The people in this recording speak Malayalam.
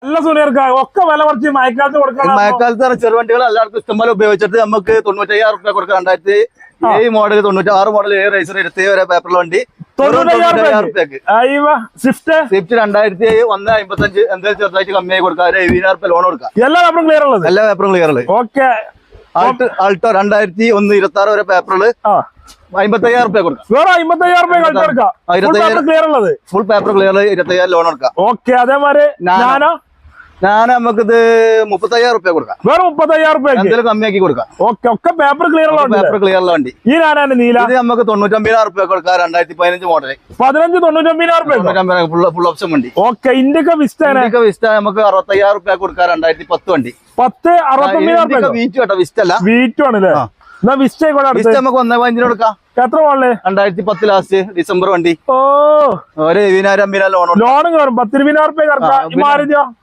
നല്ല സുനിയർക്ക ഒക്കെ വില കുറച്ച് മഴക്കാലത്ത് കൊടുക്കണം. മഴക്കാലത്ത് ചെറുവണ്ടികൾ എല്ലാവർക്കും ഇഷ്ടംപോലെ ഉപയോഗിച്ചിട്ട് നമുക്ക് 95,000 കൊടുക്കാം. 2007 മോഡൽ 96 മോഡൽ റൈസർ 27 വരെ പേപ്പറിൽ വണ്ടി 95,000 സ്വിഫ്റ്റ് 2001-55 എന്തായാലും ചെറുതായിട്ട് കമ്മിയായി കൊടുക്കാം. 70,000 ലോൺ കൊടുക്കാം. എല്ലാ പേപ്പറും ക്ലിയർ ഉള്ളത്. എല്ലാ പേപ്പറും ക്ലിയർ ഉള്ളത്. ഓക്കെ. ആൾട്ടോ 2001-26 വരെ പേപ്പറില് 55,000 കൊടുക്കാം. വേറെ 55,000 ക്ലിയർ ഉള്ളത്. ഫുൾ പേപ്പർ ക്ലിയർ 25,000 ലോൺ കൊടുക്കാം. ഓക്കെ. അതേമാതിരി ഞാൻ നമുക്കിത് 35,000 കൊടുക്കാം. വേറെ 35,000 എന്തായാലും കമ്മിയാക്കി കൊടുക്കാം. ഓക്കെ. ഒക്കെ പേപ്പർ ക്ലിയർ ഉള്ള പേപ്പർ ക്ലിയർ ഉള്ള വണ്ടി. ഈ ഞാനാണ് നീല. ഇത് നമുക്ക് 99,000 കൊടുക്കാം. 2015 മോഡൽ 99,000 ഫുൾ ഓപ്ഷൻ വണ്ടി. ഓക്കെ. ഇന്ത്യക്ക വിസ്റ്റ നമുക്ക് 65,000 കൊടുക്കാം. 2010 വണ്ടി 69,000 വീറ്റു കേട്ടോ. വിസ്റ്റ് അല്ല, വീറ്റു ആണല്ലേ. വിസ്റ്റ് നമുക്ക് 1.5 കൊടുക്കാം. എത്ര മോള്? 2010 ലാസ്റ്റ് ഡിസംബർ വണ്ടി. ഓ, 70,000 ലോൺ ലോൺ കയറും. 10,20,000 മാറിയോ?